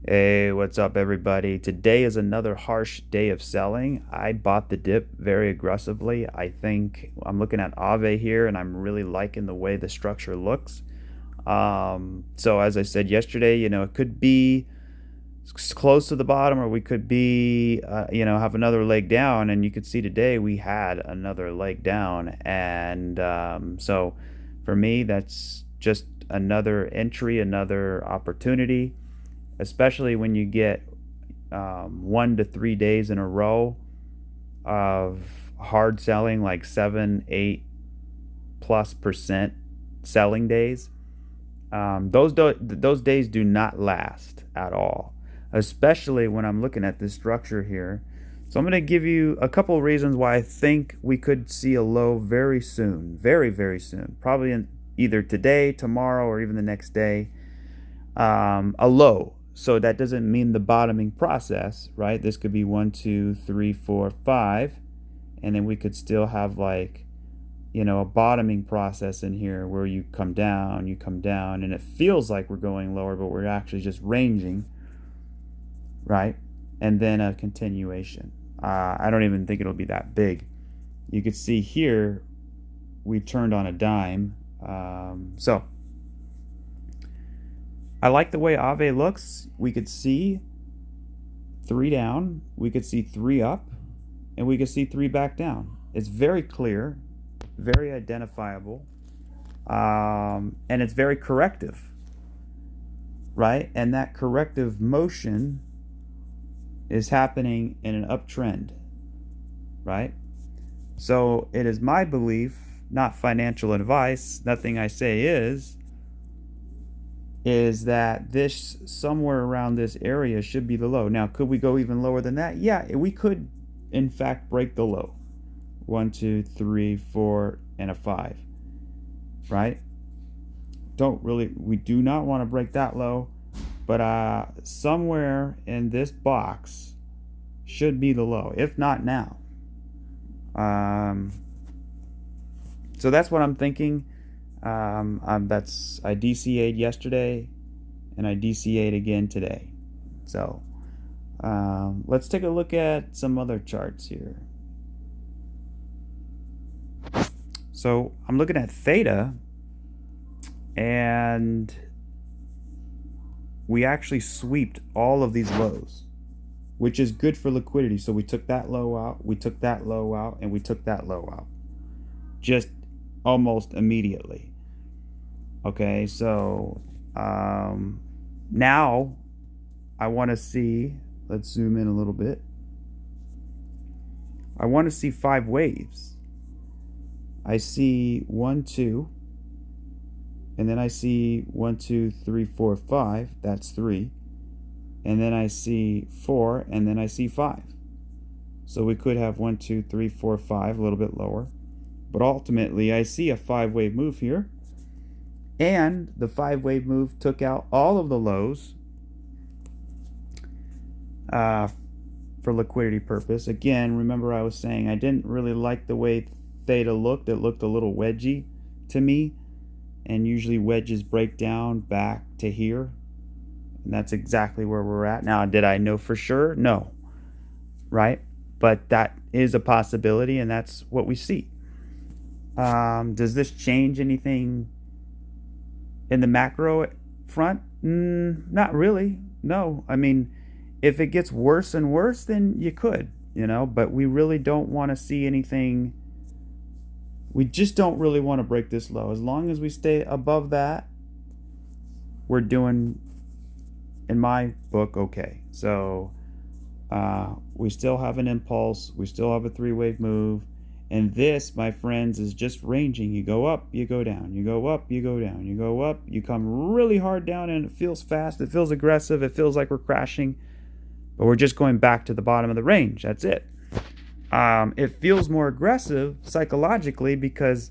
Hey, what's up, everybody? Today is another harsh day of selling. I bought the dip very aggressively. I think I'm looking at Aave here and I'm really liking the way the structure looks. So as I said yesterday, it could be close to the bottom or we could be, have another leg down. And you could see today we had another leg down. And so for me, that's just another entry, another opportunity, especially when you get 1 to 3 days in a row of hard selling, like 7, 8+% selling days. Those days do not last at all, especially when I'm looking at this structure here. So I'm going to give you a couple of reasons why I think we could see a low very soon, very, very soon, probably in either today, tomorrow, or even the next day. A low. So that doesn't mean the bottoming process, right? This could be 1, 2, 3, 4, 5, and then we could still have like, a bottoming process in here where you come down, and it feels like we're going lower, but we're actually just ranging, right? And then a continuation. I don't even think it'll be that big. You could see here we turned on a dime. So I like the way Aave looks. We could see 3 down, we could see 3 up, and we could see 3 back down. It's very clear, very identifiable, and it's very corrective, right? And that corrective motion is happening in an uptrend, right? So it is my belief, not financial advice, nothing I say is that this somewhere around this area should be the low. Now, could we go even lower than that? Yeah, we could in fact break the low. 1, 2, 3, 4, and a 5, right? We do not want to break that low, but somewhere in this box should be the low, if not now. So that's what I'm thinking. I DCA'd yesterday, and I DCA'd again today. So let's take a look at some other charts here. So I'm looking at Theta, and we actually sweeped all of these lows, which is good for liquidity. So we took that low out, we took that low out, and we took that low out just almost immediately. Okay, so now I want to see, let's zoom in a little bit. I want to see 5 waves. I see 1, 2, and then I see 1, 2, 3, 4, 5. That's 3. And then I see 4, and then I see 5. So we could have 1, 2, 3, 4, 5, a little bit lower. But ultimately, I see a 5-wave move here. And the 5-wave move took out all of the lows for liquidity purpose. Again, remember I was saying I didn't really like the way Theta looked. It looked a little wedgy to me. And usually wedges break down back to here. And that's exactly where we're at. Now, did I know for sure? No. Right? But that is a possibility, and that's what we see. Does this change anything in the macro front? Not really. No. I mean, if it gets worse and worse, then you could, but we really don't want to see anything. We just don't really want to break this low. As long as we stay above that, we're doing, in my book, okay. So we still have an impulse. We still have a 3-wave move. And this, my friends, is just ranging. You go up, you go down. You go up, you go down. You go up, you come really hard down, and it feels fast. It feels aggressive. It feels like we're crashing. But we're just going back to the bottom of the range. That's it. It feels more aggressive psychologically because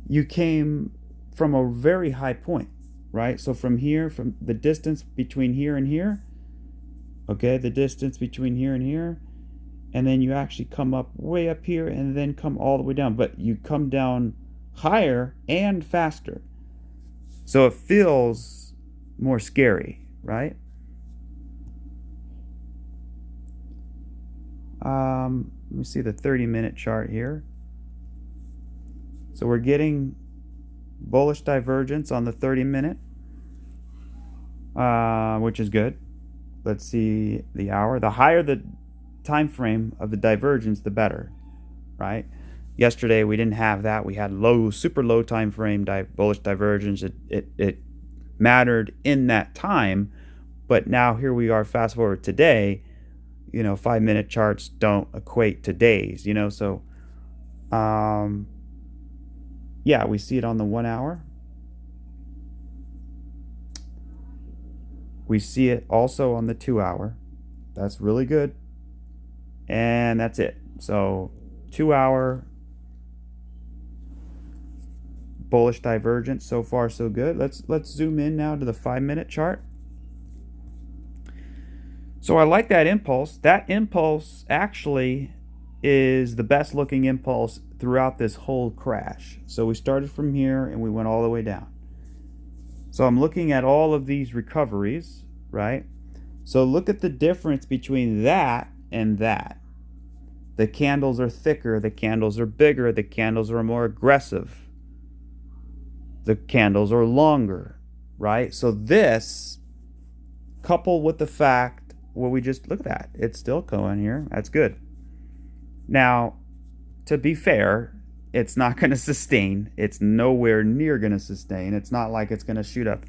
you came from a very high point, right? So from here, from the distance between here and here, okay, the distance between here and here, and then you actually come up way up here and then come all the way down. But you come down higher and faster. So it feels more scary, right? Let me see the 30-minute chart here. So we're getting bullish divergence on the 30-minute, which is good. Let's see the hour. The higher the time frame of the divergence, the better, right? Yesterday we didn't have that. We had low, super low time frame bullish divergence. It mattered in that time, but now here we are. Fast forward today. 5-minute charts don't equate to days. So yeah, we see it on the 1 hour. We see it also on the 2 hour. That's really good. And that's it. So 2 hour bullish divergence, so far so good. Let's zoom in now to the 5-minute chart. So I like that impulse. That impulse actually is the best looking impulse throughout this whole crash. So we started from here and we went all the way down. So I'm looking at all of these recoveries, right? So look at the difference between that and that. The candles are thicker, the candles are bigger, the candles are more aggressive. The candles are longer, right? So this, coupled with the fact, well, we just look at that. It's still going here. That's good. Now, to be fair, it's not going to sustain. It's nowhere near going to sustain. It's not like it's going to shoot up.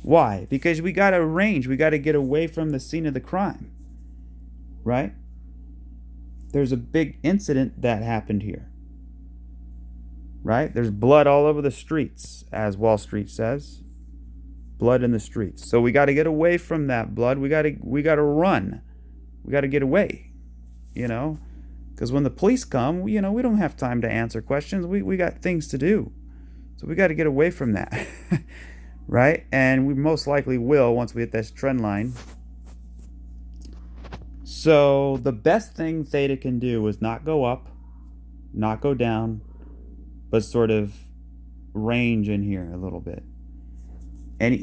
Why? Because we got to range. We got to get away from the scene of the crime, right? There's a big incident that happened here, right? There's blood all over the streets, as Wall Street says. Blood in the streets. So we got to get away from that blood. We got to run. We got to get away, because when the police come, we don't have time to answer questions. We got things to do. So we got to get away from that, right? And we most likely will once we hit this trend line. So the best thing Theta can do is not go up, not go down, but sort of range in here a little bit. And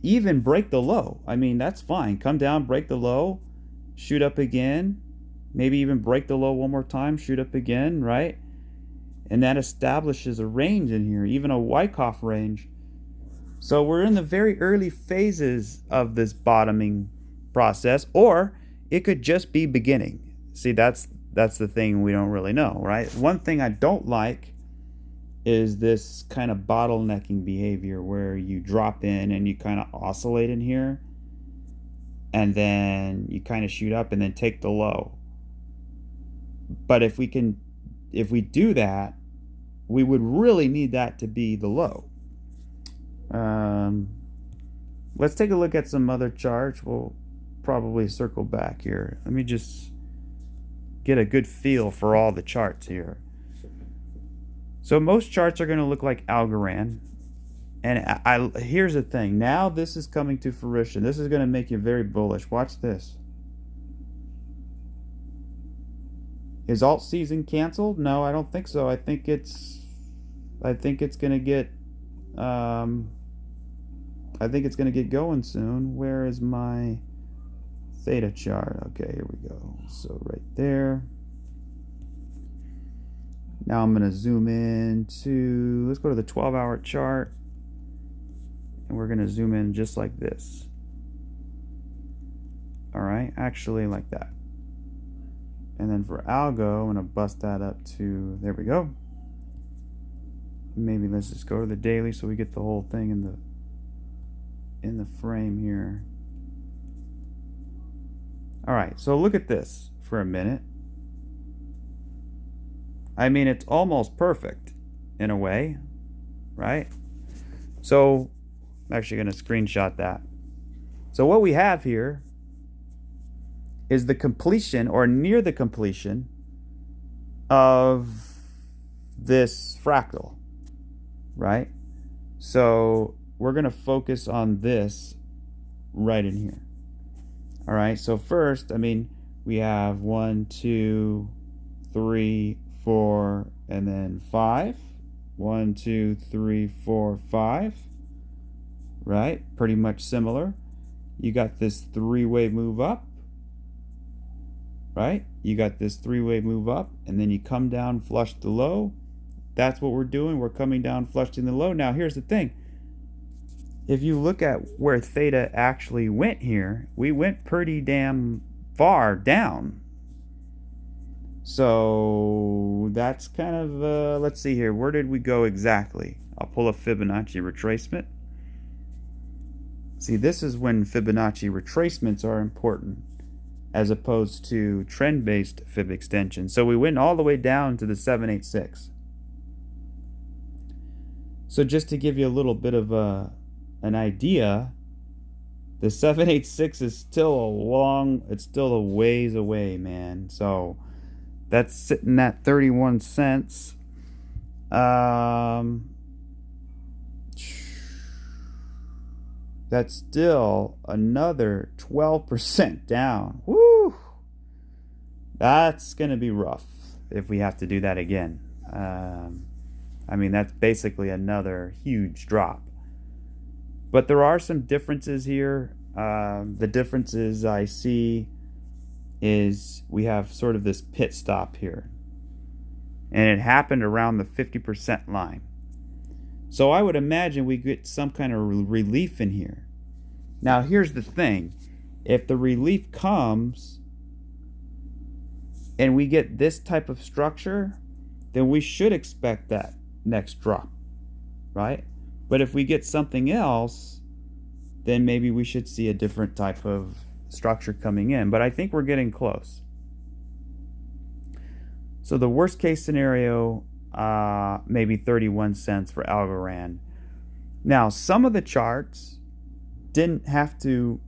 even break the low. I mean, that's fine. Come down, break the low, shoot up again, maybe even break the low one more time, shoot up again, right? And that establishes a range in here, even a Wyckoff range. So we're in the very early phases of this bottoming process, or it could just be beginning. See, that's the thing we don't really know, right? One thing I don't like is this kind of bottlenecking behavior where you drop in and you kind of oscillate in here and then you kind of shoot up and then take the low. But if we do that, we would really need that to be the low. Let's take a look at some other charts. We'll probably circle back here. Let me just get a good feel for all the charts here. So most charts are going to look like Algorand. And here's the thing. Now this is coming to fruition. This is going to make you very bullish. Watch this. Is alt season canceled? No, I don't think so. I think it's going to get going soon. Where is my Theta chart? Okay, here we go. So right there. Now I'm going to zoom in to, let's go to the 12-hour chart. And we're going to zoom in just like this. All right, actually like that. And then for algo, I'm going to bust that up to, there we go. Maybe let's just go to the daily so we get the whole thing in the frame here. All right, so look at this for a minute. I mean, it's almost perfect in a way, right? So I'm actually going to screenshot that. So what we have here is the completion or near the completion of this fractal, right? So we're going to focus on this right in here. All right, so first, I mean, we have 1, 2, 3, 4, and then 5. 1, 2, 3, 4, 5. Right? Pretty much similar. You got this three-way move up. right? You got this three-way move up, and then you come down, flush the low. That's what we're doing. We're coming down, flushing the low. Now, here's the thing. If you look at where Theta actually went here, we went pretty damn far down. So that's kind of, let's see here. Where did we go exactly? I'll pull a Fibonacci retracement. See, this is when Fibonacci retracements are important as opposed to trend-based Fib extension. So we went all the way down to the 786. So just to give you a little bit of an idea, the 786 is still it's still a ways away, man. So that's sitting at 31 cents. That's still another 12% down. Woo! That's going to be rough if we have to do that again. I mean, that's basically another huge drop. But there are some differences here. The differences I see is we have sort of this pit stop here. And it happened around the 50% line. So I would imagine we get some kind of relief in here. Now here's the thing. If the relief comes and we get this type of structure, then we should expect that next drop, right? But if we get something else, then maybe we should see a different type of structure coming in. But I think we're getting close. So the worst case scenario, maybe 31 cents for Algorand. Now, some of the charts didn't have to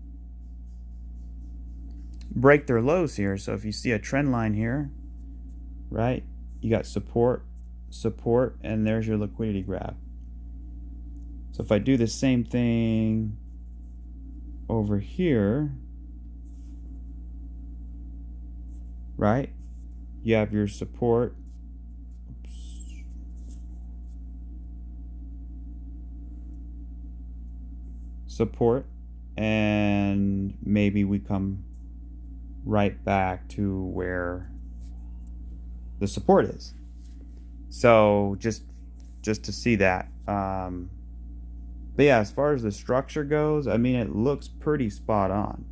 break their lows here. So if you see a trend line here, right, you got support, and there's your liquidity grab. So if I do the same thing over here, right, you have your support. Support, and maybe we come right back to where the support is. So just to see that. But yeah, as far as the structure goes, I mean, it looks pretty spot on.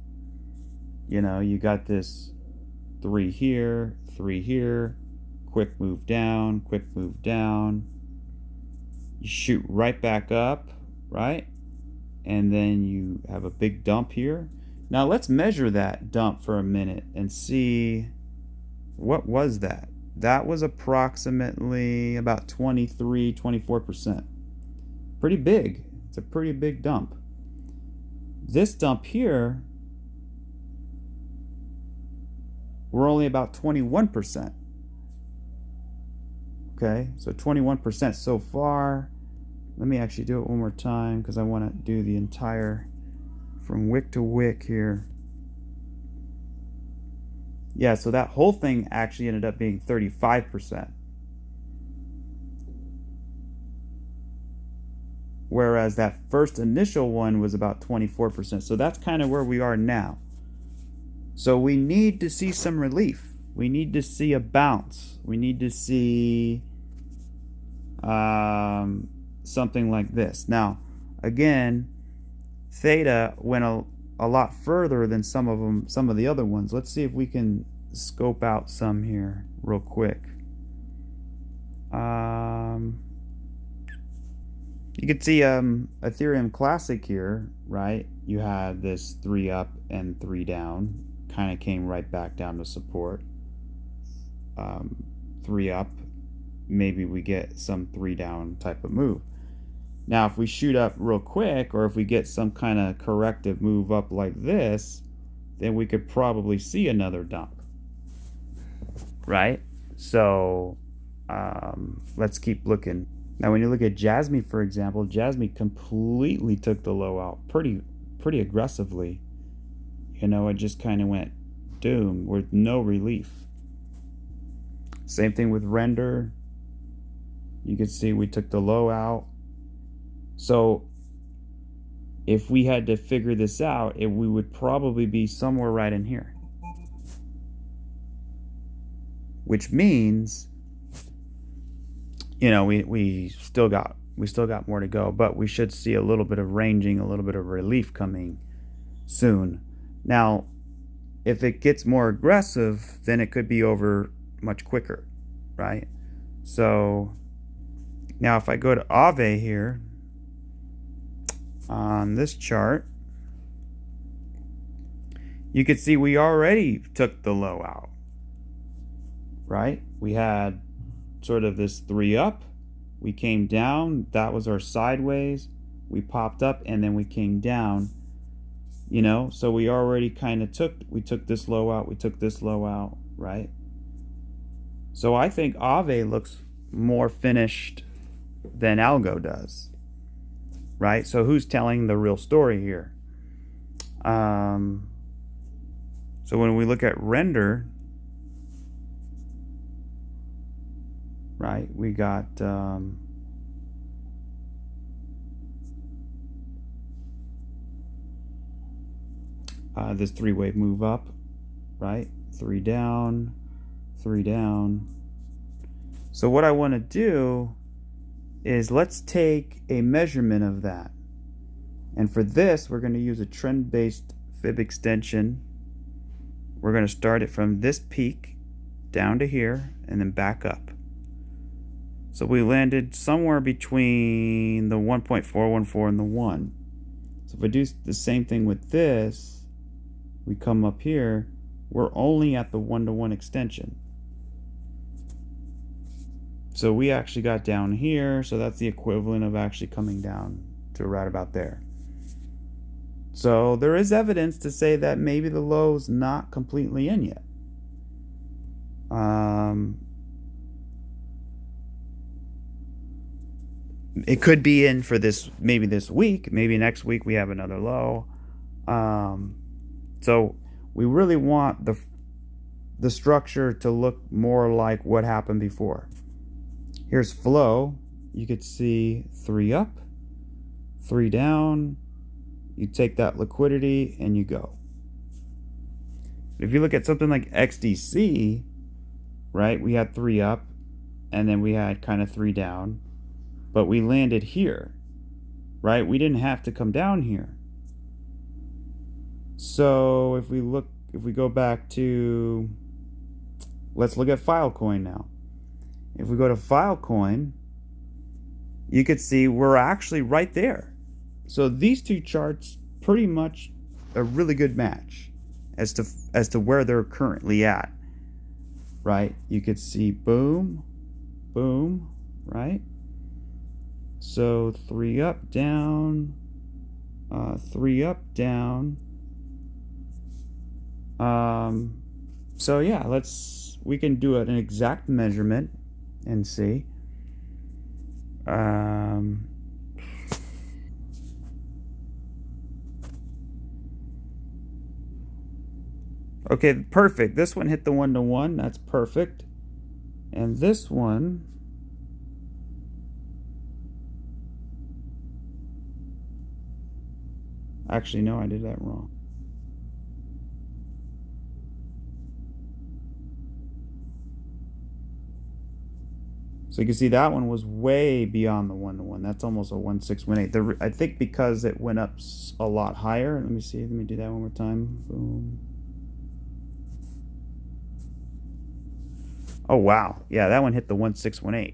You know, you got this 3 here, 3 here, quick move down, you shoot right back up, right? And then you have a big dump here. Now let's measure that dump for a minute and see, what was that? That was approximately about 23-24%. Pretty big. It's a pretty big dump. This dump here, we're only about 21%. Okay, so 21% so far. Let me actually do it one more time because I want to do the entire from wick to wick here. Yeah, so that whole thing actually ended up being 35%. Whereas that first initial one was about 24%. So that's kind of where we are now. So we need to see some relief. We need to see a bounce. We need to see something like this. Now, again, Theta went a lot further than some of the other ones. Let's see if we can scope out some here real quick. You can see Ethereum Classic here, right? You had this 3 up and 3 down, kind of came right back down to support. 3 up, maybe we get some 3 down type of move. Now, if we shoot up real quick, or if we get some kind of corrective move up like this, then we could probably see another dump, right? So let's keep looking. Now, when you look at Jasmy, for example, Jasmy completely took the low out pretty aggressively. You know, it just kind of went doom with no relief. Same thing with Render. You can see we took the low out. So if we had to figure this out, we would probably be somewhere right in here. which means, you know, we still got more to go, but we should see a little bit of ranging, a little bit of relief coming soon. Now, if it gets more aggressive, then it could be over much quicker, right? So now if I go to AVE here on this chart, you can see we already took the low out, right? We had sort of this 3 up, we came down, that was our sideways, we popped up, and then we came down, you know, so we already kind of took this low out, we took this low out, right? So I think AVE looks more finished than Algo does, right? So who's telling the real story here? So when we look at render, right, we got this 3-wave move up, right? 3 down, 3 down. So what I want to do is let's take a measurement of that. And for this, we're going to use a trend-based fib extension. We're going to start it from this peak down to here and then back up. So we landed somewhere between the 1.414 and the 1. So if I do the same thing with this, we come up here, we're only at the 1-to-1 extension. So we actually got down here, so that's the equivalent of actually coming down to right about there. So there is evidence to say that maybe the low's not completely in yet. It could be in for this, maybe this week, maybe next week we have another low. So we really want the structure to look more like what happened before. Here's flow. You could see 3 up, 3 down. You take that liquidity and you go. If you look at something like XDC, right, we had 3 up and then we had kind of 3 down, but we landed here, right? We didn't have to come down here. So if we go back to, let's look at Filecoin now. If we go to Filecoin, you could see we're actually right there. So these two charts pretty much a really good match as to where they're currently at, right? You could see boom, boom, right? So 3 up, down, 3 up, down. So yeah, we can do an exact measurement and see. Okay, perfect. This one hit the 1-to-1. That's perfect. And this one, actually, no, I did that wrong. So you can see that one was way beyond the 1-to-1. That's almost a 1.618. I think because it went up a lot higher. Let me see. Let me do that one more time. Boom. Oh, wow. Yeah, that one hit the 1.618.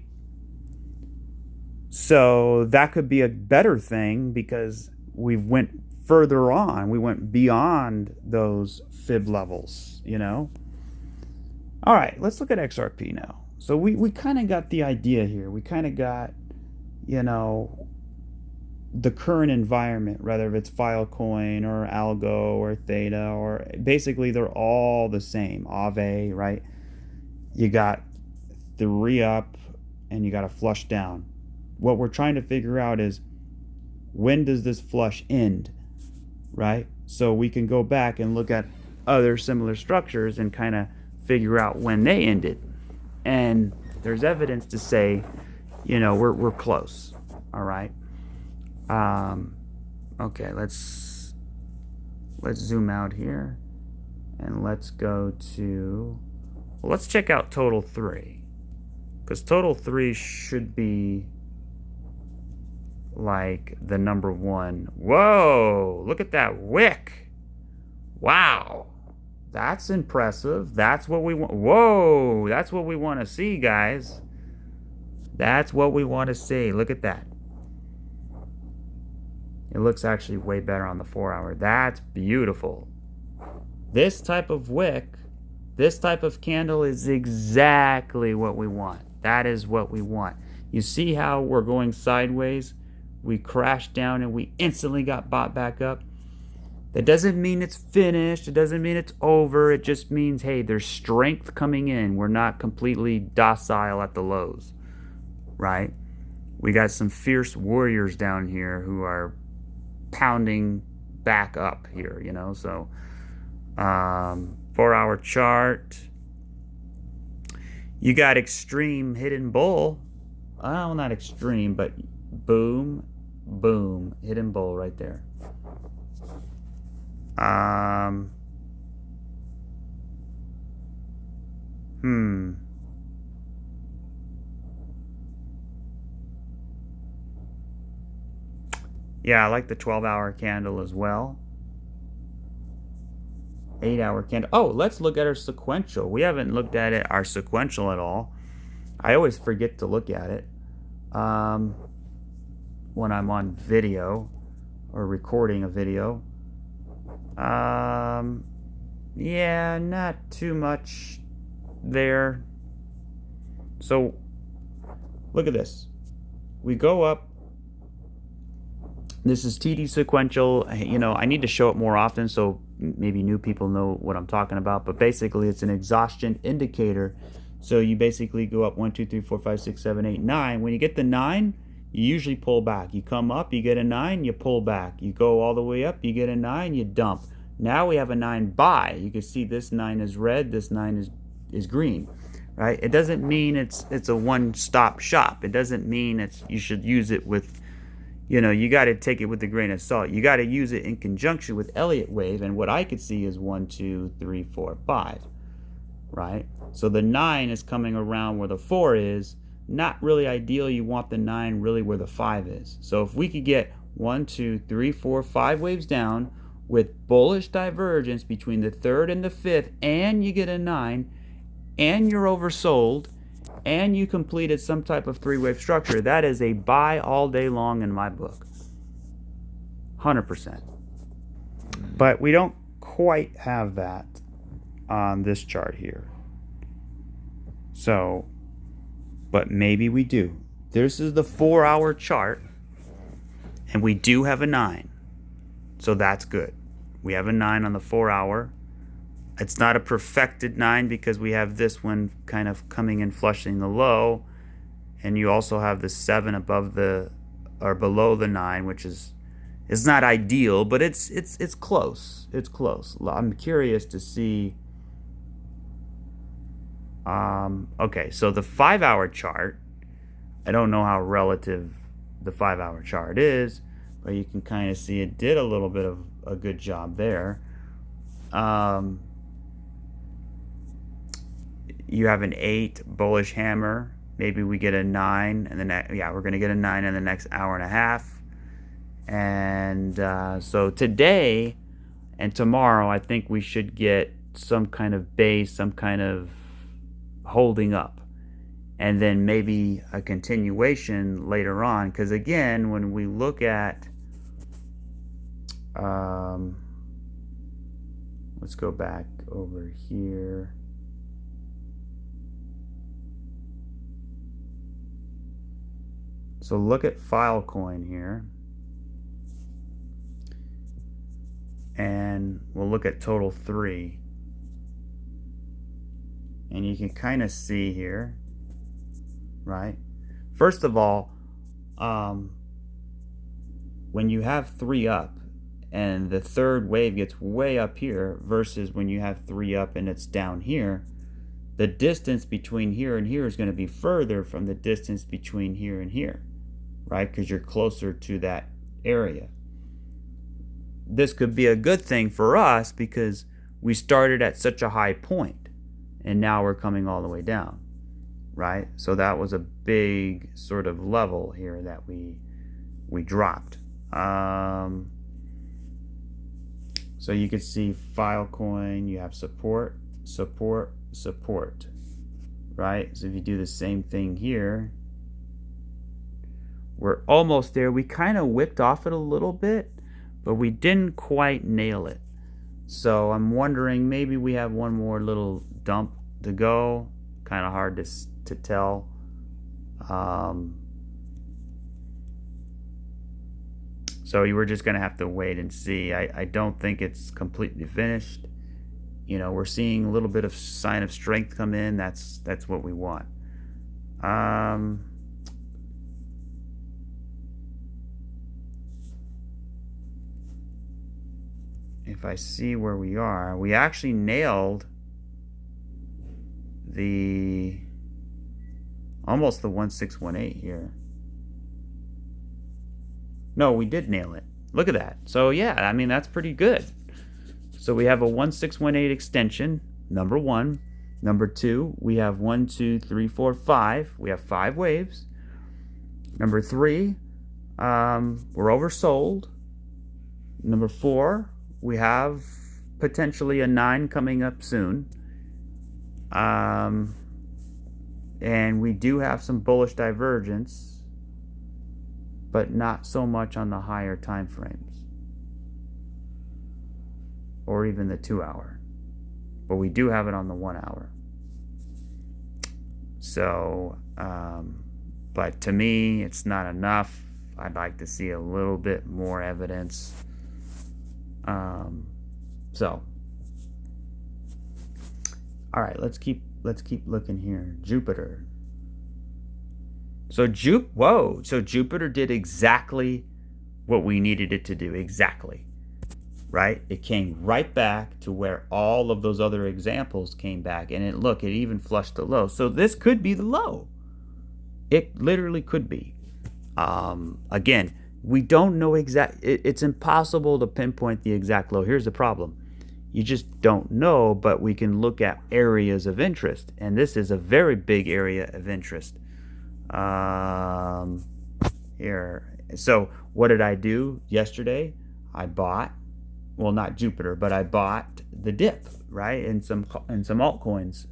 So that could be a better thing because we went further on. We went beyond those fib levels, you know? All right, let's look at XRP now. So we kind of got the idea here. We kind of got, you know, the current environment, whether if it's Filecoin or Algo or Theta, or basically they're all the same. AVE, right? You got 3 up and you got a flush down. What we're trying to figure out is when does this flush end, right? So we can go back and look at other similar structures and kind of figure out when they ended. And there's evidence to say, you know, we're close. All right. Okay, let's zoom out here and let's go to Well, let's check out total 3, because total 3 should be like the number 1. Whoa, look at that wick. Wow, that's impressive. That's what we want. Whoa, that's what we want to see, guys. That's what we want to see. Look at that. It looks actually way better on the 4-hour. That's beautiful. This type of wick, this type of candle is exactly what we want. That is what we want. You see how we're going sideways? We crashed down and we instantly got bought back up. That doesn't mean it's finished. It doesn't mean it's over. It just means, hey, there's strength coming in. We're not completely docile at the lows, right? We got some fierce warriors down here who are pounding back up here, you know. So 4-hour chart, you got extreme hidden bull. Oh, not extreme, but boom, boom, hidden bull right there. Yeah, I like the 12-hour candle as well. 8-hour candle. Oh, let's look at our sequential. We haven't looked at it, our sequential at all. I always forget to look at it when I'm on video or recording a video. Yeah, not too much there. So look at this. We go up. This is TD sequential. You know, I need to show it more often so maybe new people know what I'm talking about. But basically, it's an exhaustion indicator. So you basically go up 1, 2, 3, 4, 5, 6, 7, 8, 9. When you get the 9, you usually pull back. You come up, you get a 9, you pull back. You go all the way up, you get a 9, you dump. Now we have a 9 buy. You can see this 9 is red, this 9 is green, right? It doesn't mean it's a one-stop shop. It doesn't mean you should use it with, you know, you got to take it with a grain of salt. You got to use it in conjunction with Elliott wave, and what I could see is 1, 2, 3, 4, 5, right? So the 9 is coming around where the 4 is. Not really ideal. You want the 9 really where the 5 is. So if we could get 1, 2, 3, 4, 5 waves down with bullish divergence between the 3rd and the 5th, and you get a 9, and you're oversold, and you completed some type of 3-wave structure, that is a buy all day long in my book. 100%. But we don't quite have that on this chart here. So, but maybe we do. This is the 4-hour chart, and we do have a 9. So that's good. We have a 9 on the 4-hour. It's not a perfected 9 because we have this one kind of coming and flushing the low, and you also have the 7 above the or below the 9, which is not ideal, but it's close. It's close. I'm curious to see. Okay, so the 5-hour chart, I don't know how relative the 5-hour chart is, but you can kind of see it did a little bit of a good job there. You have an 8 bullish hammer. Maybe we get a 9, and then we're going to get a 9 in the next hour and a half. And so today and tomorrow, I think we should get some kind of base, some kind of holding up, and then maybe a continuation later on. Because again, when we look at let's go back over here. So look at Filecoin here, and we'll look at total 3. And you can kind of see here, right? First of all, when you have 3 up and the 3rd wave gets way up here versus when you have 3 up and it's down here, the distance between here and here is going to be further from the distance between here and here, right? Because you're closer to that area. This could be a good thing for us because we started at such a high point. and now we're coming all the way down, right? So that was a big sort of level here that we dropped. So you can see Filecoin, you have support, support, support, right? So if you do the same thing here, we're almost there. We kind of whipped off it a little bit, but we didn't quite nail it. So I'm wondering, maybe we have one more little dump to go. Kind of hard to tell. So you were just going to have to wait and see. I don't think it's completely finished. You know, we're seeing a little bit of sign of strength come in. That's what we want. If I see where we are, we actually nailed almost the 1618 here. No, we did nail it. Look at that. So yeah, I mean, that's pretty good. So we have a 1618 extension, number one. Number two, we have 1, 2, 3, 4, 5. We have 5 waves. Number three, we're oversold. Number 4, we have potentially a 9 coming up soon. And we do have some bullish divergence, but not so much on the higher time frames, or even the 2 hour. But we do have it on the 1 hour. So, but to me, it's not enough. I'd like to see a little bit more evidence. So, all right, let's keep looking here. Jupiter. So Jupiter did exactly what we needed it to do. Exactly. Right? It came right back to where all of those other examples came back. And it even flushed the low. So this could be the low. It literally could be. Again, we don't know it's impossible to pinpoint the exact low. Here's the problem. You just don't know, but we can look at areas of interest. And this is a very big area of interest. Here. So what did I do yesterday? I bought, well, not Jupiter, but I bought the dip, right? In some altcoins.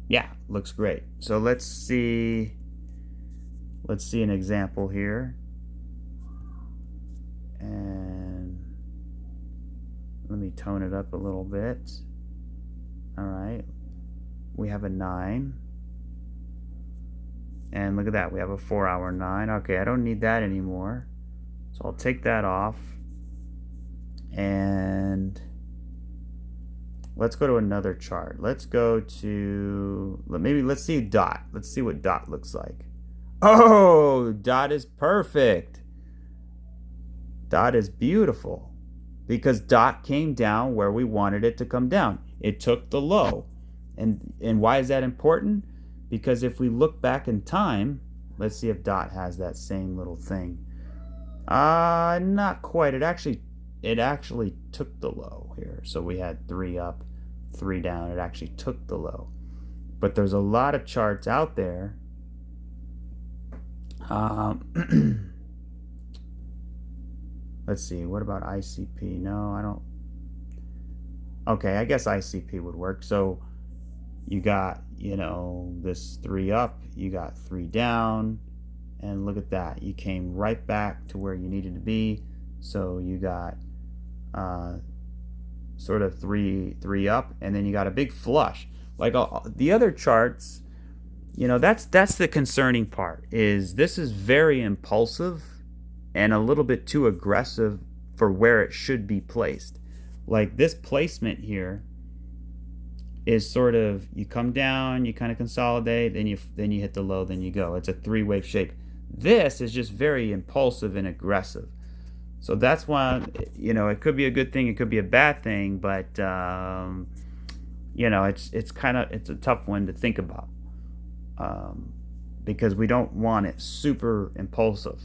Yeah, looks great. So let's see an example here. And let me tone it up a little bit. All right, we have a 9, and look at that, we have a 4-hour 9. Okay, I don't need that anymore, so I'll take that off, and let's go to another chart. Let's go to, let's see dot. Let's see what dot looks like. Oh, dot is perfect. Dot is beautiful, because dot came down where we wanted it to come down. It took the low. And why is that important? Because if we look back in time, let's see if dot has that same little thing. Not quite. It actually took the low here. So we had 3 up, 3 down. It actually took the low. But there's a lot of charts out there. Let's see. What about ICP? No, I don't. Okay, I guess ICP would work. So you got, this 3 up, you got 3 down, and look at that. You came right back to where you needed to be. So you got sort of 3 up, and then you got a big flush. Like the other charts, that's the concerning part, is this is very impulsive and a little bit too aggressive for where it should be placed. Like this placement here is sort of, you come down, you kind of consolidate, then you hit the low, then you go. It's a 3-wave shape. This is just very impulsive and aggressive. So that's why, it could be a good thing, it could be a bad thing, but it's a tough one to think about, because we don't want it super impulsive.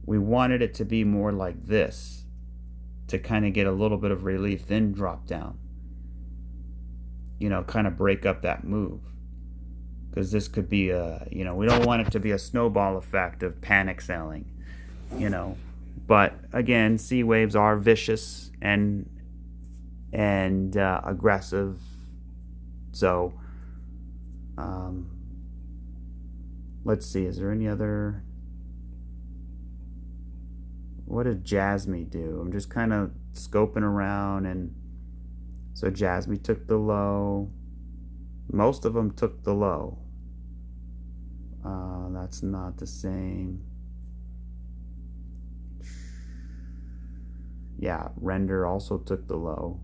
We wanted it to be more like this. to kind of get a little bit of relief, then drop down. You know, kind of break up that move. Because this could be a, you know, we don't want it to be a snowball effect of panic selling, you know. But again, C waves are vicious and aggressive. So let's see, is there any other? What did Jasmine do? I'm just kind of scoping around, and so Jasmine took the low. Most of them took the low. That's not the same. Yeah, Render also took the low.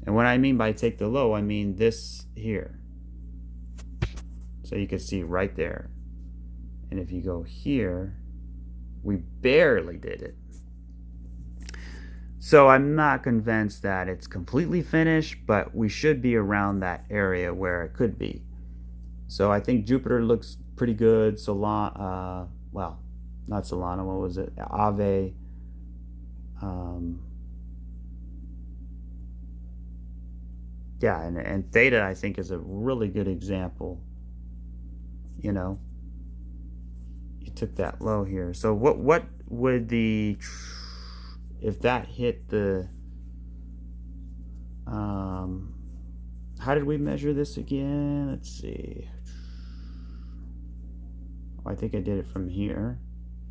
And what I mean by take the low, I mean this here. So you can see right there. And if you go here, we barely did it. So I'm not convinced that it's completely finished, but we should be around that area where it could be. So I think Jupiter looks pretty good. Solana, well, not Solana, what was it? Aave. Yeah, and Theta I think is a really good example. You know, you took that low here. So what would the, if that hit the, how did we measure this again? Let's see. Oh, I think I did it from here.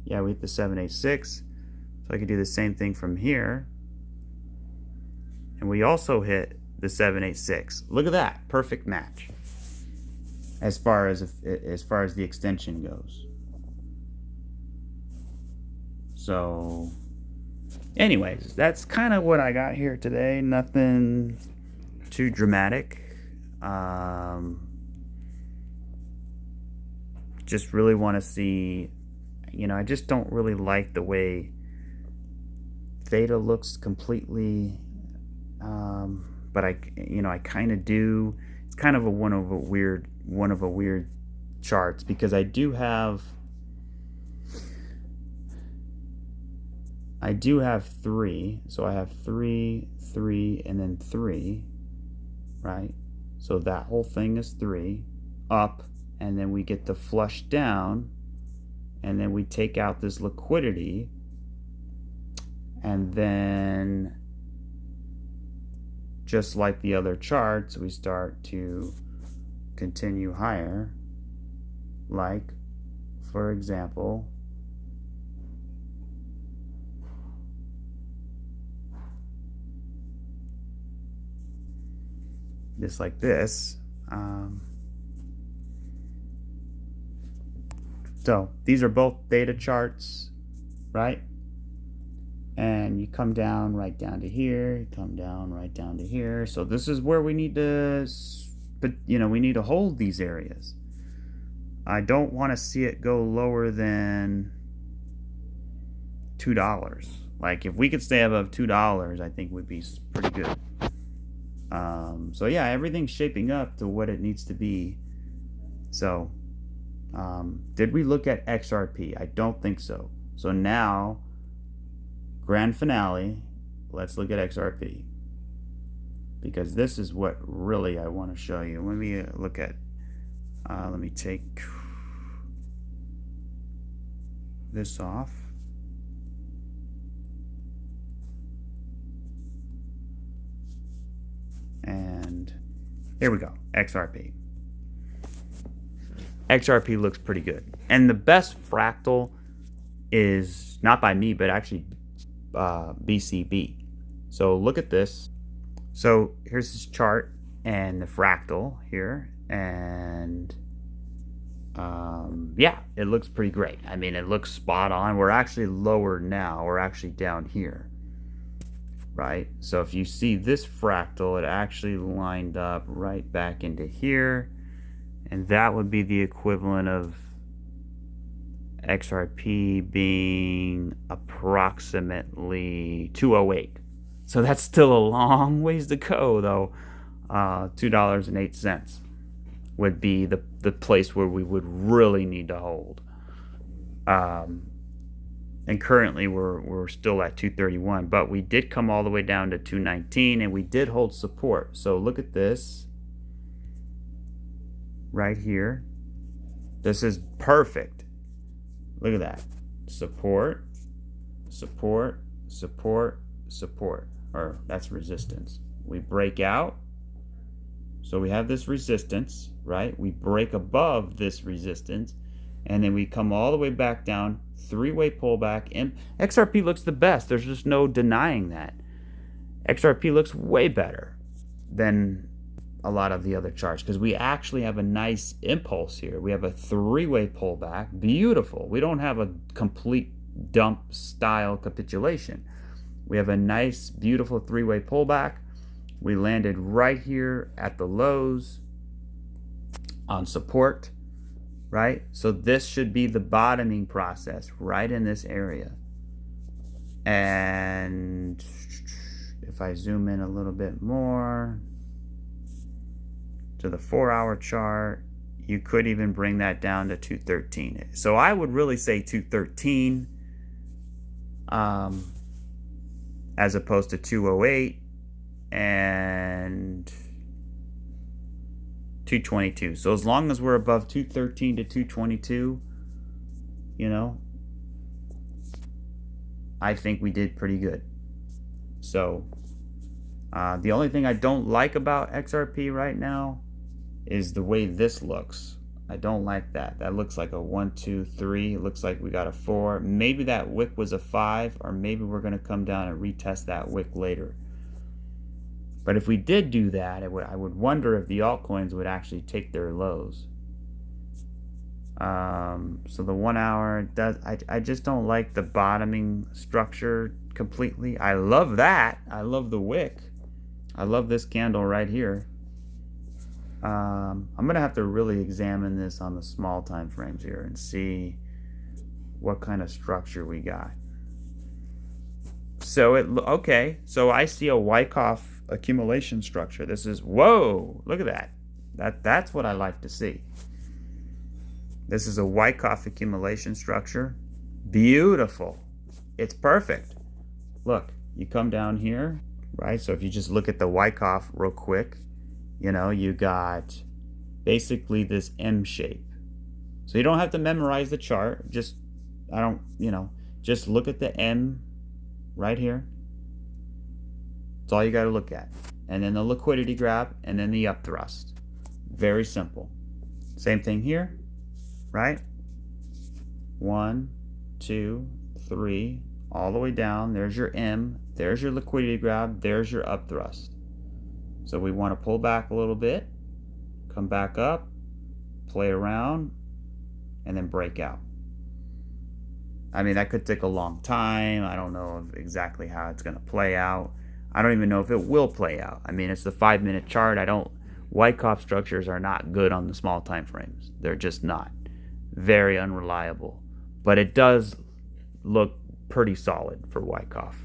Yeah, we hit the 786. So I could do the same thing from here. And we also hit the 786. Look at that, perfect match. As far as the extension goes. So anyways, that's kind of what I got here today. Nothing too dramatic. Just really want to see, you know, I just don't really like the way Theta looks completely, but I kind of do. It's kind of one of a weird charts, because I do have three. So I have 3, 3, and then 3, right? So that whole thing is 3 up, and then we get the flush down, and then we take out this liquidity, and then just like the other charts, we start to continue higher. Like, for example, just like this. So these are both Theta charts, right? And you come down right down to here, you come down right down to here. So this is where we need to, but you know, we need to hold these areas. I don't want to see it go lower than $2. Like if we could stay above $2, I think would be pretty good. So yeah, everything's shaping up to what it needs to be. So did we look at XRP? I don't think so. So now, grand finale, let's look at XRP, because this is what really I want to show you. Let me look at, let me take this off. And here we go, XRP. XRP looks pretty good. And the best fractal is not by me, but actually BCB. So look at this. So here's this chart and the fractal here. And yeah, it looks pretty great. I mean, it looks spot on. We're actually lower now. We're actually down here. Right? So if you see this fractal, it actually lined up right back into here. And that would be the equivalent of XRP being approximately 208. So that's still a long ways to go, though. $2.08 would be the place where we would really need to hold. And currently we're still at 231, but we did come all the way down to 219 and we did hold support. So look at this right here. This is perfect. Look at that. Support, support, support, support. Or that's resistance. We break out. So we have this resistance, right? We break above this resistance, and then we come all the way back down, three-way pullback, and XRP looks the best. There's just no denying that. XRP looks way better than a lot of the other charts because we actually have a nice impulse here. We have a three-way pullback, beautiful. We don't have a complete dump style capitulation. We have a nice, beautiful three-way pullback. We landed right here at the lows on support, right? So this should be the bottoming process right in this area. And if I zoom in a little bit more to the 4-hour chart, you could even bring that down to 213. So I would really say 213 as opposed to 208 and 222. So as long as we're above 213 to 222, you know, I think we did pretty good. So the only thing I don't like about XRP right now is the way this looks. I don't like that. That looks like a 1, 2, 3. It looks like we got a 4. Maybe that wick was a 5, or maybe we're going to come down and retest that wick later. But if we did do that, I would wonder if the altcoins would actually take their lows. So the 1 hour does. I just don't like the bottoming structure completely. I love that. I love the wick. I love this candle right here. I'm gonna have to really examine this on the small time frames here and see what kind of structure we got. So okay. So I see a Wyckoff accumulation structure. This is, whoa, look at that. That's what I like to see. This is a Wyckoff accumulation structure. Beautiful. It's perfect. Look, you come down here, right? So if you just look at the Wyckoff real quick, you know, you got basically this M shape. So you don't have to memorize the chart. Just, just look at the M right here. That's all you got to look at. And then the liquidity grab, and then the up thrust. Very simple. Same thing here, right? 1, 2, 3, all the way down. There's your M. There's your liquidity grab. There's your up thrust. So we want to pull back a little bit, come back up, play around, and then break out. I mean, that could take a long time. I don't know exactly how it's going to play out. I don't even know if it will play out. I mean, it's the 5-minute chart. Wyckoff structures are not good on the small time frames. They're just not. Very unreliable. But it does look pretty solid for Wyckoff.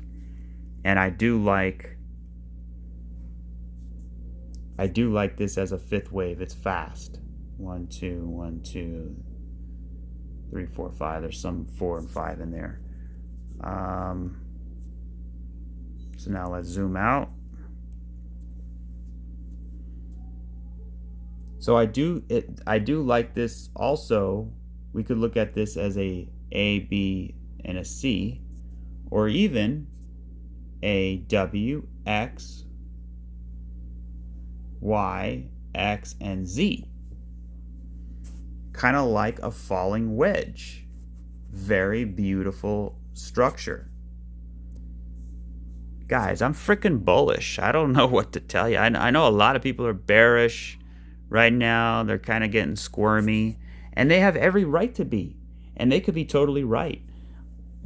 And I do like this as a fifth wave. It's fast. 1, 2, 1, 2, 3, 4, 5. There's some 4 and 5 in there. So now let's zoom out. So I do like this also. We could look at this as a B, and a C, or even a W, X, Y, X, and Z. Kind of like a falling wedge. Very beautiful structure. Guys, I'm freaking bullish. I don't know what to tell you. I know a lot of people are bearish right now. They're kind of getting squirmy. And they have every right to be. And they could be totally right.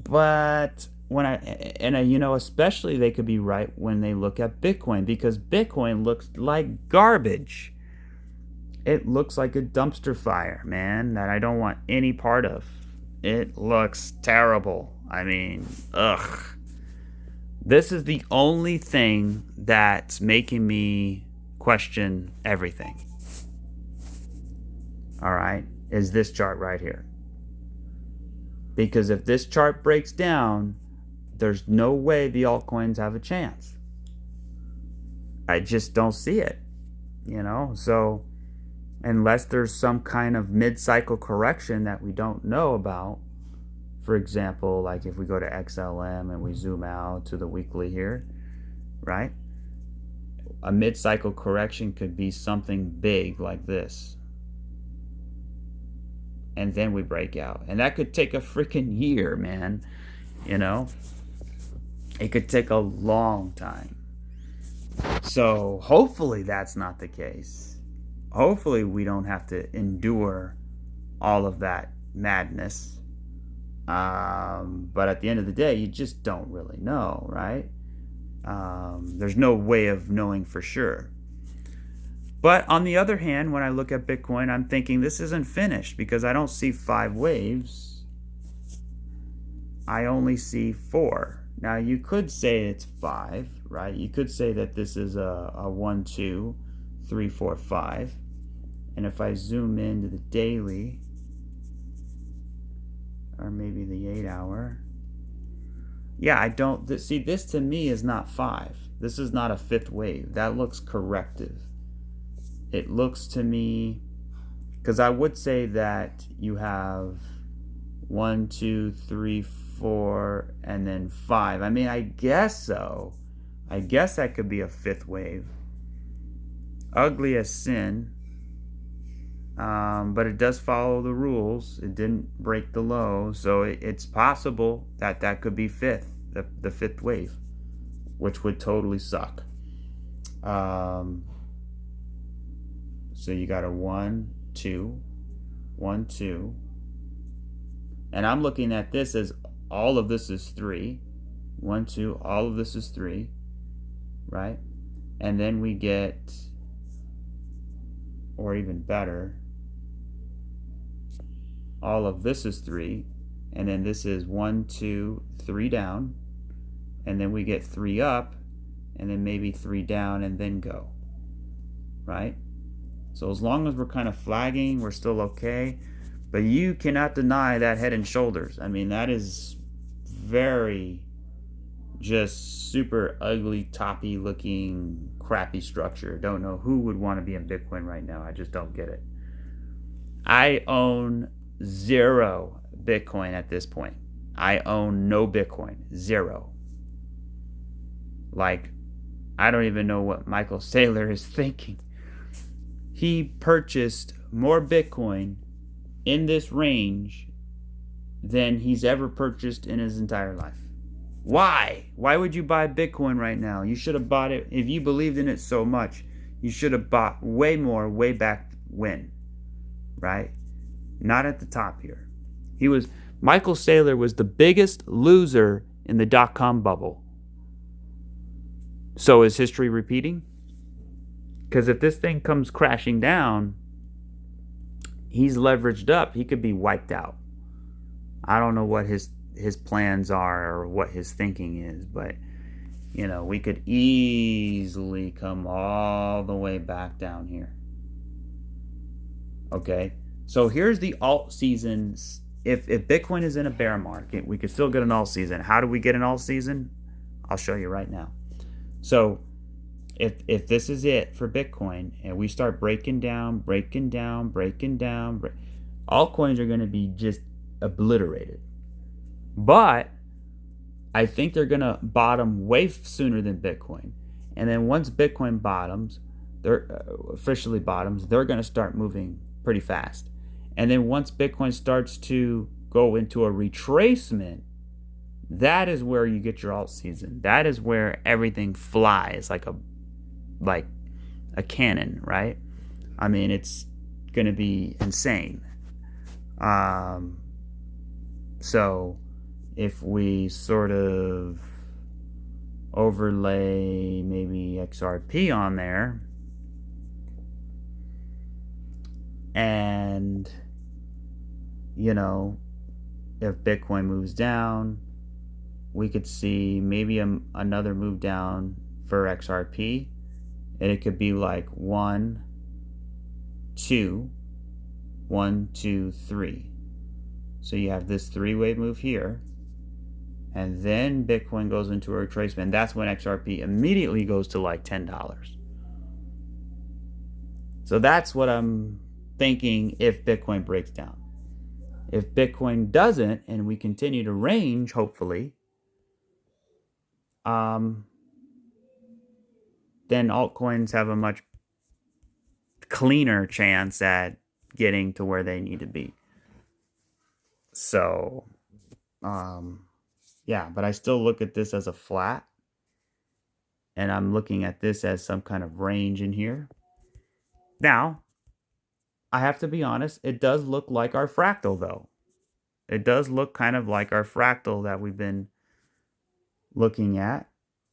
But especially they could be right when they look at Bitcoin, because Bitcoin looks like garbage. It looks like a dumpster fire, man, that I don't want any part of. It looks terrible. I mean, ugh. This is the only thing that's making me question everything. All right, is this chart right here. Because if this chart breaks down, there's no way the altcoins have a chance. I just don't see it, you know? So unless there's some kind of mid-cycle correction that we don't know about, for example, like if we go to XLM and we zoom out to the weekly here, right? A mid-cycle correction could be something big like this. And then we break out. And that could take a freaking year, man. You know? It could take a long time. So hopefully that's not the case. Hopefully we don't have to endure all of that madness. But at the end of the day, you just don't really know, right? There's no way of knowing for sure. But on the other hand, when I look at Bitcoin, I'm thinking this isn't finished because I don't see 5 waves. I only see 4. Now you could say it's 5, right? You could say that this is a 1, 2, 3, 4, 5. And if I zoom into the daily, or maybe the 8-hour, yeah, I don't see, this to me is not 5. This is not a 5th wave. That looks corrective. It looks to me, because I would say that you have 1, 2, 3, 4, and then 5. I mean, I guess so. I guess that could be a 5th wave. Ugly as sin. But it does follow the rules. It didn't break the low. So it's possible that that could be 5th, the 5th wave, which would totally suck. So you got a 1, 2, 1, 2. And I'm looking at this as all of this is 3. 1, 2, all of this is 3, right? And then we get, or even better, all of this is 3. And then this is 1, 2, 3 down. And then we get 3 up. And then maybe 3 down and then go, right? So as long as we're kind of flagging, we're still okay. But you cannot deny that head and shoulders. I mean, that is very just super ugly, toppy looking, crappy structure. Don't know who would want to be in Bitcoin right now. I just don't get it. I own 0 Bitcoin at this point. I own no Bitcoin. 0. Like, I don't even know what Michael Saylor is thinking. He purchased more Bitcoin in this range than he's ever purchased in his entire life. Why? Why would you buy Bitcoin right now? You should have bought it, if you believed in it so much, you should have bought way more way back when, right? Not at the top here. Michael Saylor was the biggest loser in the dot-com bubble. So is history repeating? Because if this thing comes crashing down, he's leveraged up. He could be wiped out. I don't know what his plans are or what his thinking is, but you know, we could easily come all the way back down here. Okay, so here's the alt seasons. If Bitcoin is in a bear market, we could still get an alt season. How do we get an alt season? I'll show you right now. So if this is it for Bitcoin and we start breaking down, altcoins are going to be just obliterated. But I think they're going to bottom way sooner than Bitcoin. And then once Bitcoin bottoms, officially bottoms, they're going to start moving pretty fast. And then once Bitcoin starts to go into a retracement, that is where you get your alt season. That is where everything flies like a cannon, right? I mean, it's going to be insane. So if we sort of overlay maybe XRP on there, and you know, if Bitcoin moves down, we could see maybe another move down for XRP, and it could be like 1, 2, 1, 2, 3, So you have this three-way move here, and then Bitcoin goes into a retracement. That's when XRP immediately goes to like $10. So that's what I'm thinking if Bitcoin breaks down. If Bitcoin doesn't, and we continue to range, hopefully, then altcoins have a much cleaner chance at getting to where they need to be. So, yeah, but I still look at this as a flat, and I'm looking at this as some kind of range in here. Now, I have to be honest, it does look like our fractal, though. It does look kind of like our fractal that we've been looking at,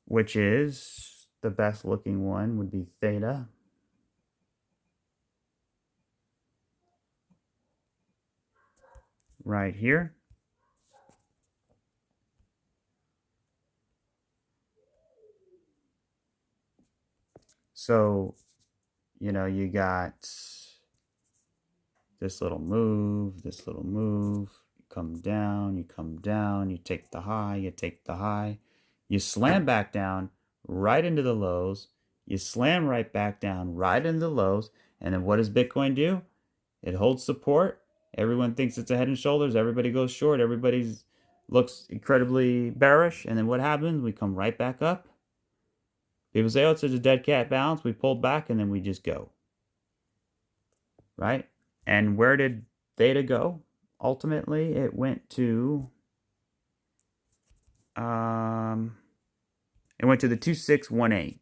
which is the best looking one would be Theta. Right here. So, you know, you got this little move, you come down, you take the high, you slam back down right into the lows, you slam right back down right into the lows, and then what does Bitcoin do? It holds support. Everyone thinks it's a head and shoulders, everybody goes short, everybody looks incredibly bearish, and then what happens? We come right back up. People say, oh, it's just a dead cat bounce. We pulled back, and then we just go. Right? And where did Theta go? Ultimately, it went to the 2618.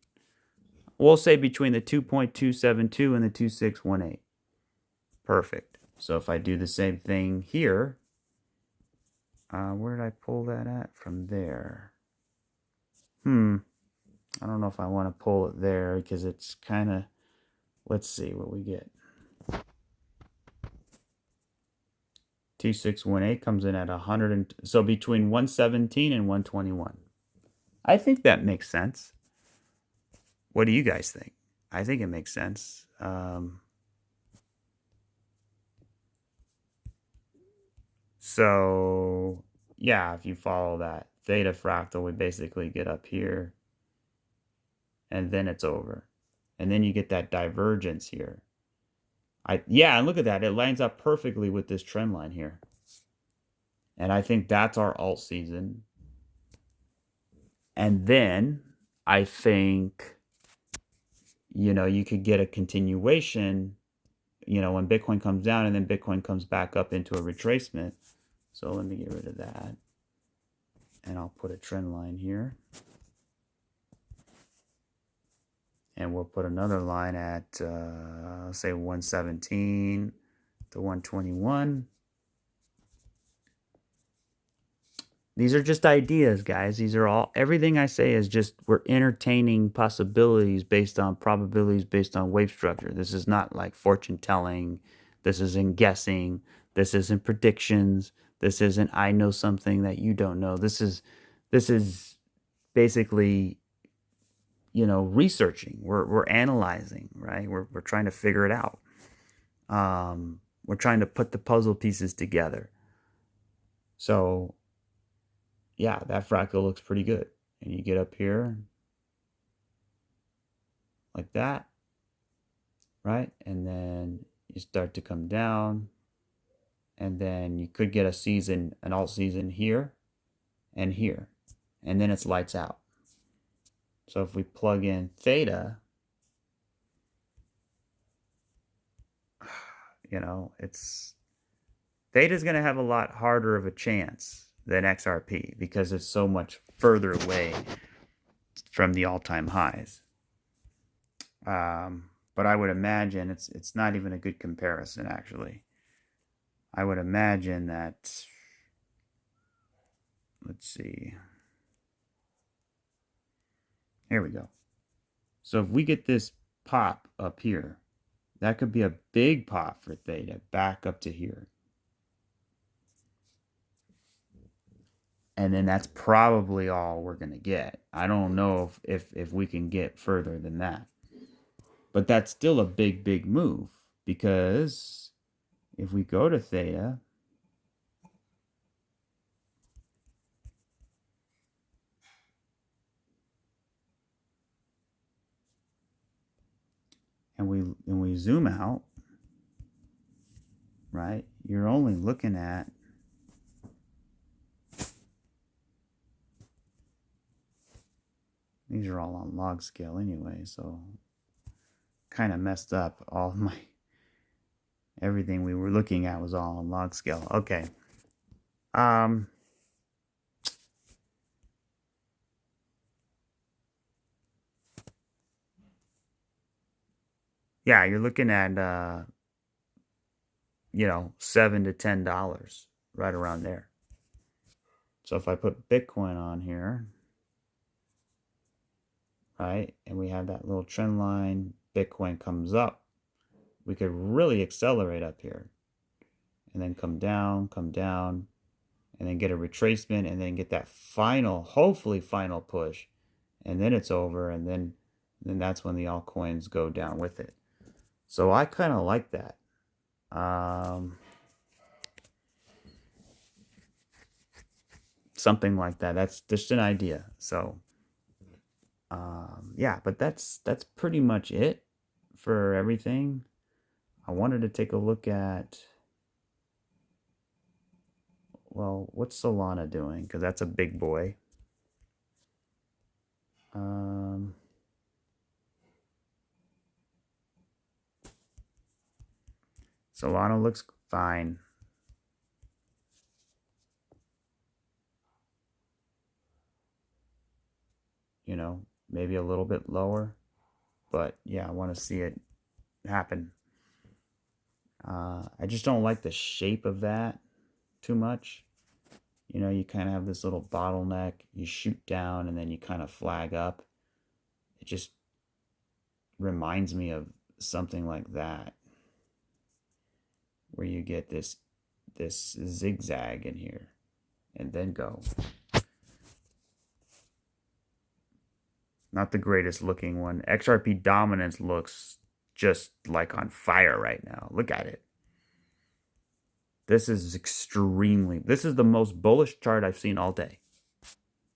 We'll say between the 2.272 and the 2618. Perfect. So if I do the same thing here, where did I pull that at from there? I don't know if I want to pull it there because it's kind of, let's see what we get. 2618 comes in at 100, so between 117 and 121. I think that makes sense. What do you guys think? I think it makes sense. So yeah, if you follow that Theta fractal, we basically get up here, and then it's over, and then you get that divergence here. Yeah, and look at that. It lines up perfectly with this trend line here. And I think that's our alt season. And then I think, you know, you could get a continuation, you know, when Bitcoin comes down and then Bitcoin comes back up into a retracement. So let me get rid of that. And I'll put a trend line here. And we'll put another line at, say, 117 to 121. These are just ideas, guys. These are all, everything I say is just, we're entertaining possibilities based on probabilities, based on wave structure. This is not like fortune telling. This isn't guessing. This isn't predictions. This isn't, I know something that you don't know. This is basically, you know, researching. We're analyzing, right? We're trying to figure it out. We're trying to put the puzzle pieces together. So yeah, that fractal looks pretty good. And you get up here like that, right? And then you start to come down, and then you could get a season, an alt season here and here, and then it's lights out. So if we plug in Theta, you know, Theta's going to have a lot harder of a chance than XRP because it's so much further away from the all-time highs. But I would imagine it's not even a good comparison, actually. I would imagine that, let's see. Here we go. So if we get this pop up here, that could be a big pop for Theta back up to here. And then that's probably all we're going to get. I don't know if we can get further than that. But that's still a big move, because if we go to Theta, and we zoom out, right, you're only looking at these are all on log scale anyway, so kind of messed up all my everything we were looking at was all on log scale. Okay. Yeah, you're looking at you know, $7 to $10 right around there. So if I put Bitcoin on here, right, and we have that little trend line, Bitcoin comes up, we could really accelerate up here and then come down, and then get a retracement and then get that final, hopefully final push, and then it's over, and then that's when the altcoins go down with it. So I kind of like that. Something like that. That's just an idea. So yeah, but that's pretty much it for everything. I wanted to take a look at, well, what's Solana doing? Because that's a big boy. Solana looks fine. You know, maybe a little bit lower, but yeah, I want to see it happen. I just don't like the shape of that too much. You know, you kind of have this little bottleneck, you shoot down, and then you kind of flag up. It just reminds me of something like that, where you get this zigzag in here, and then go. Not the greatest looking one. XRP dominance looks just like on fire right now. Look at it. This is this is the most bullish chart I've seen all day.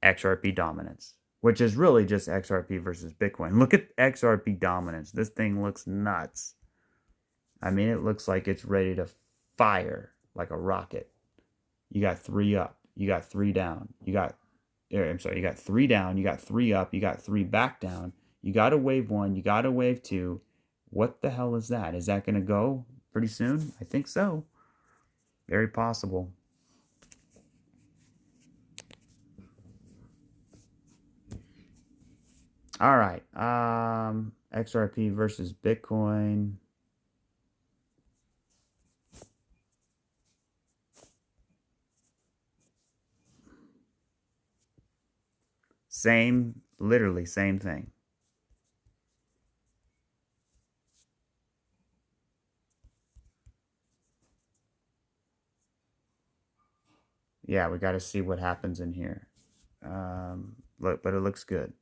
XRP dominance, which is really just XRP versus Bitcoin. Look at XRP dominance. This thing looks nuts. I mean, it looks like it's ready to fire like a rocket. You got 3 up, you got 3 down, you got 3 down, you got 3 up, you got 3 back down, you got a wave 1, you got a wave 2. What the hell is that? Is that going to go pretty soon? I think so. Very possible. All right. XRP versus Bitcoin. Same, literally same thing. Yeah, we got to see what happens in here. Look, but it looks good.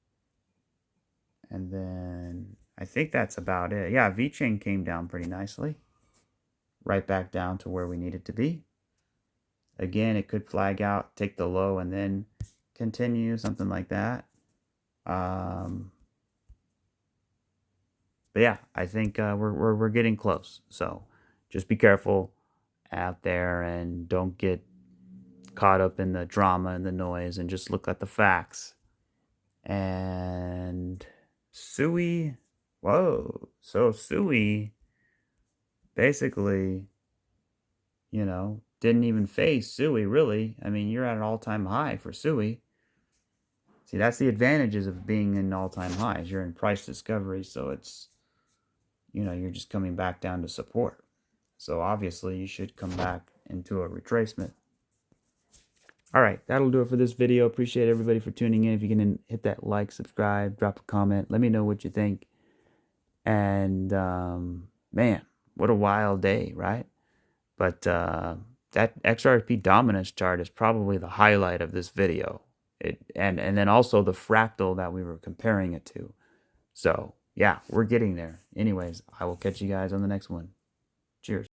And then I think that's about it. Yeah, VeChain came down pretty nicely. Right back down to where we need it to be. Again, it could flag out, take the low, and then continue, something like that. But yeah, I think we're getting close. So just be careful out there and don't get caught up in the drama and the noise, and just look at the facts. And Sui, whoa, so Sui basically, you know, didn't even face Sui, really. I mean, you're at an all-time high for Sui. See, that's the advantages of being in all-time highs. You're in price discovery, so it's, you know, you're just coming back down to support. So obviously you should come back into a retracement. All right, that'll do it for this video. Appreciate everybody for tuning in. If you can hit that like, subscribe, drop a comment. Let me know what you think. And man, what a wild day, right? But that XRP dominance chart is probably the highlight of this video. And then also the fractal that we were comparing it to. So yeah, we're getting there. Anyways, I will catch you guys on the next one. Cheers.